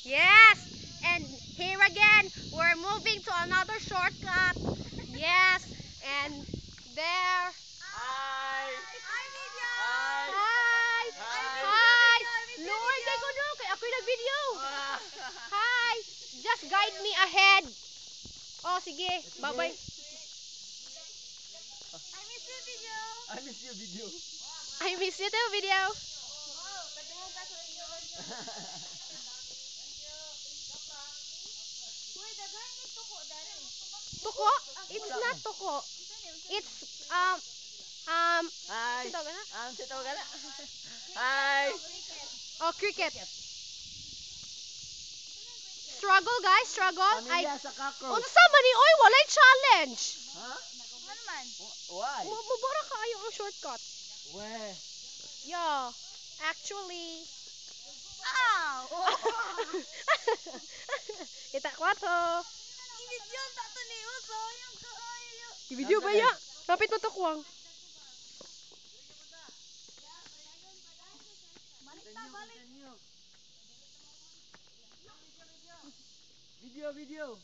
Yes. And here again, we're moving to another shortcut. Yes. And there. Hi! Hi. Hi! Hi. Lord, kay ko no, kay ako yung video. Hi. Just guide me ahead. Oh, sige. Bye-bye. I miss your video. I miss you too, video. Tuko? It's not tuko. It's Hi! sino tawag na? Sino ka na? Hi! Oh, cricket. Struggle, guys, struggle. Pamilya sa cockroach. Unsa man ni oy, walay challenge. Ha? Why? Mubura ka ayo ang shortcut. Weh. Yeah. Actually, Ow! kita kwato. Ibidyo ta to ni uso yung kaayo. Video ba ya? Kapit mo to kuwang. Video.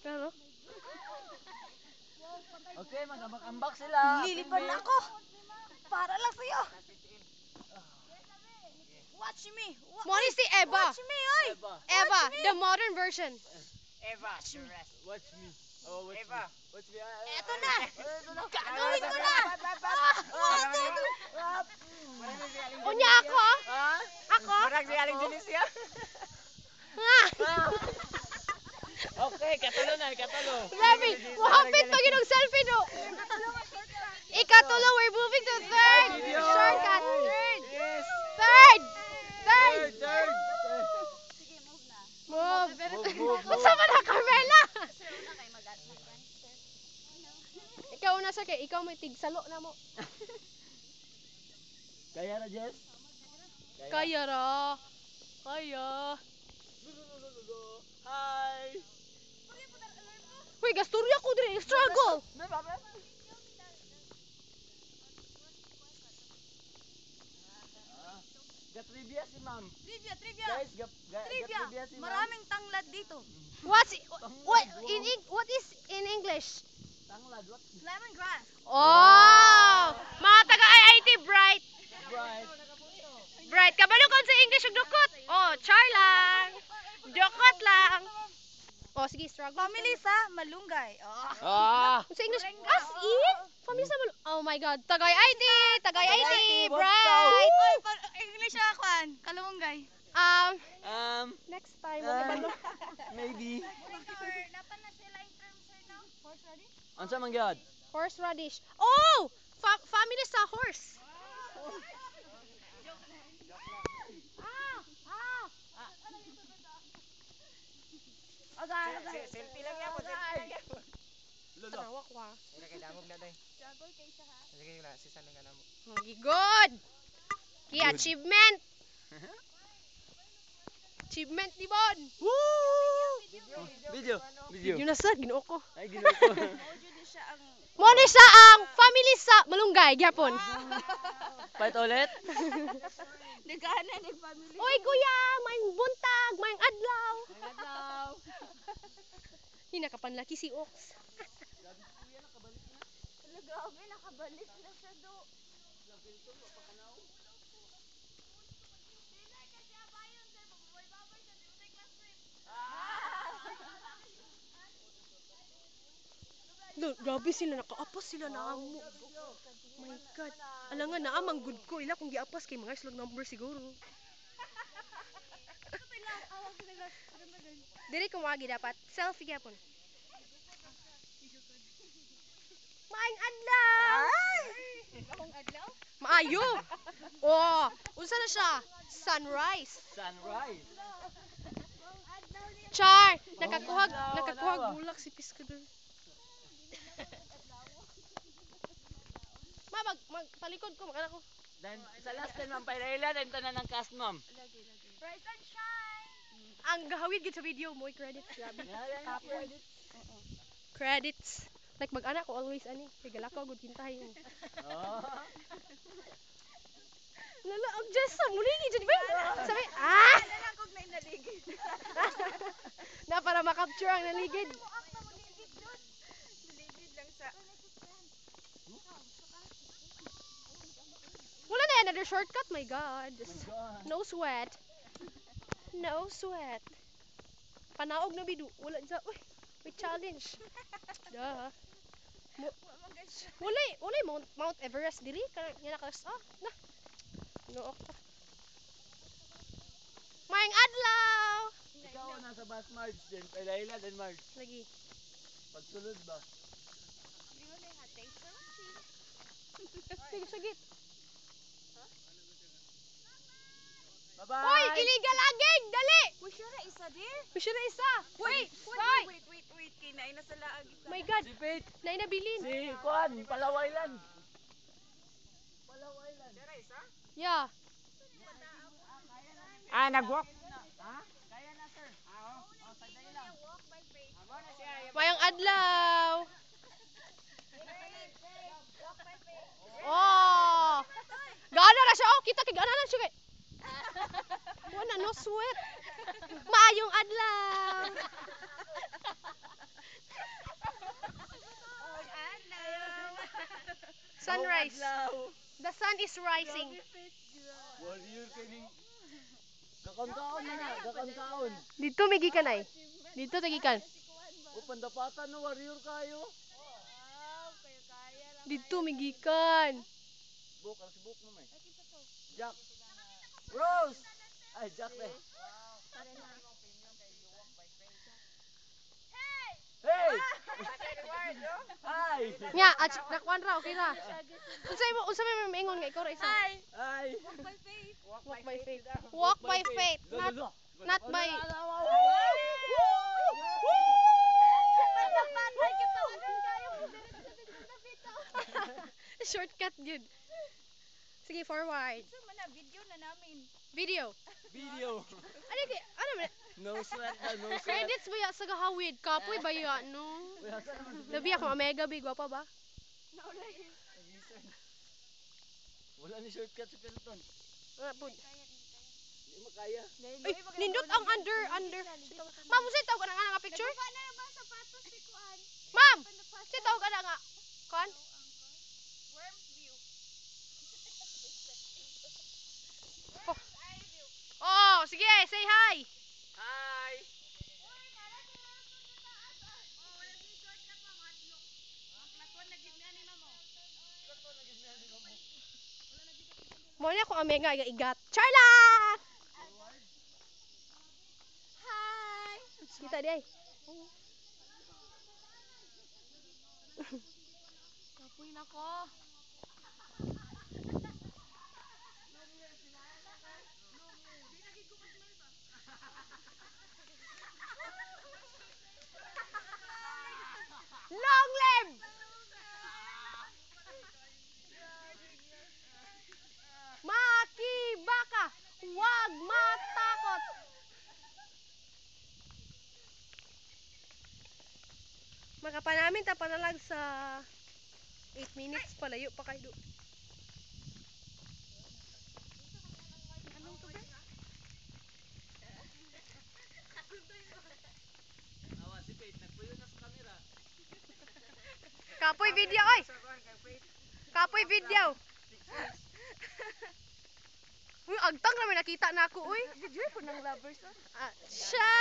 Ano? Okay, mag-ambak sila. Lilipan na ako. Para lang sa'yo. Watch me. Mo ni si Eva. Watch me, oy. Eva, the modern version. Eva, the rest. Watch me. Oh, watch Eva. me. Watch me. Eto na. Ito na. Gagawin ko na. Unya ako? Ha? Ako? Parang si Aling Delicia. Nga. Okay, katulo. Grabe, muhapit pa ginong selfie no. Ikatulo, we're moving to third. Video. Shortcut. Third. Yes. Third. Third. Move. Move. Unsa man na Carmela? Ikaw na sa kay ikaw may tigsalo na mo. Kaya na, Jess? Kaya ra. Kaya. Hi. Uy, gasturya ko dire, struggle. Gatrivia si ma'am. Trivia. Guys, Trivia. gatrivia si ma'am. Maraming tanglad dito. What is in English? Tanglad, what? Lemongrass. Oh! Mga taga IIT Bright. Bright. Bright, kabalo kon sa English ug dukot. Oh, char lang. Dukot lang. Oh, sige, struggle. Family sa Malunggay. Oh. Ah! Sa English, as in? Family sa Oh my God, Tagay IT, Tagay IT, Bright. Oy, English siya, Kwan. Kalunggay. Next time, Maybe. Napan na sila in terms sir now? Horse ready? Ano sa mangyod? horseradish. Oh! Family sa horse. Selfie lang yan po, selfie lang yan po. Lolo. Tawak wa. Ay, nakidamog na tayo. Struggle kay siya ha. Sige na, sisan ka na mo. Good. Key achievement. Achievement ni Bon. Video. Yun na sa ginoo ko. Ay, ginawa ko. Audio di siya ang Mo ni sa ang family sa Malunggay gyapon. Fight ulit? nagana ni family. Oy kuya, may buntag, may adlaw. Hinakapanlaki si Ox. Ala, grabe, nakabalik na siya do. Grabe sila, nakaapas sila na amo. My God. Alangan na amang good ko. Ila kung giapas kay mga slug number siguro. Dili ko magi dapat. Selfie gyapon. Maayong adlaw. Akong adlaw? Maayo. Oh, unsa na siya? Sunrise. Sunrise. Char, nakakuhag bulak si Piskador. Magtalikod ko, magana ko. Then, sa last time, ma'am, pailailan, and tanan ng cast, ma'am. Rise and shine. Ang gahawid gid sa video mo, credits, grabe. Top Credits. Like mag-ana ko always ani, kay galakaw gud kintahay mo. Oh. Just sa mulingi jud ba? Sabi, Wala kog na inaligid. na para makapture ang naligid. Naligid lang sa... Wala na another shortcut, my god. Just no sweat. No sweat. Panaog na bidu. Wala dyan. Uy, may challenge. Duh. Wala Mount Everest diri. Yan nakas. Na. No. Maayong adlaw. Ikaw ang nasa bus Marge din. Kay Layla din Marge. Lagi. Pagsulod ba? Sige, sige. Bye-bye! Hoy, illegal aging! Dali! Uy, siya na isa din. Gusto na isa. Wait, Wait. Kinain na sa laag. my god. Si Faith! Nay nabilin. Si Kuan! Palawailan! Yeah. Nag-walk. Mayang adlaw. Oh. Gana na siya. Oh, kita kay gana na siya kay. Wala no sweat. Maayong adlaw. Sunrise. The sun is rising. Warrior kaning... Kakankaon na nga! Kakankaon! Dito may gikan ay. Dito tagikan. O pandapatan no warrior kayo! Dito may gikan. Book, ang si Book mo may. Jack! Rose! Ay, Jack eh. Hey! Ay! Nya, nakwan ra okay ra. Unsa may maingon nga ikaw ra isa? Ay! Walk by faith. Walk by faith, not by shortcut yun. Sige, forward. Video na namin. Video. Video! Ano man? No sweat na, no sweat. Credits ba ya sa gahawid? Kapoy ba ya, no? Labi ako, omega big, gwapa ba? Wala ni shortcut sa Pelton. Pud. Hindi mo kaya. Ay, nindot ang under. Ma'am, usay tawag ka na nga nga picture? Paano ba sapatos ni Kuan? Ma'am! Usay tawag ka na nga. Kon? Worms view. Oh, sige, say hi. Hi! Mo na ako omega igat. Charlotte! Hi! Kita di ay. Kapoy na ko. Long live! Makibaka! Huwag matakot! Makapanamin ta panalag sa 8 minutes palayo pa kayo. Awa si Faith, nagpuyo na sa camera. Kapoy video oy. Kapoy video. Uy, agtang na may nakita na ako uy. Video ko ng lovers. Siya.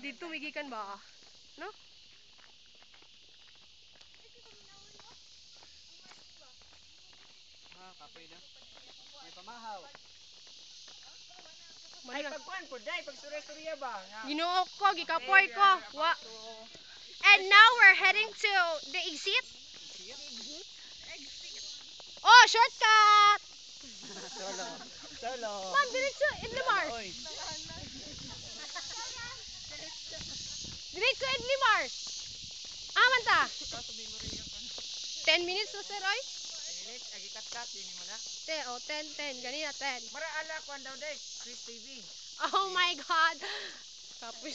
Dito migikan ba? No? Kapoy na. May pamahaw. Ay, Ay, pagkuhan po, day. Pag-surya-surya ba? Ginoo ko, gikapoy ko. Wa. And now we're heading to the exit. Oh, shortcut! Solo! Ma'am, diretso Idlimar. Oy! Diretso Idlimar. Aman ta. 10 minutes na sir, oy. Minutes, agi-kat-kat, yun mo na. 10. Ganina 10. Mara ala, kuhan daw, day. Chris TV. Oh my God. Tapos.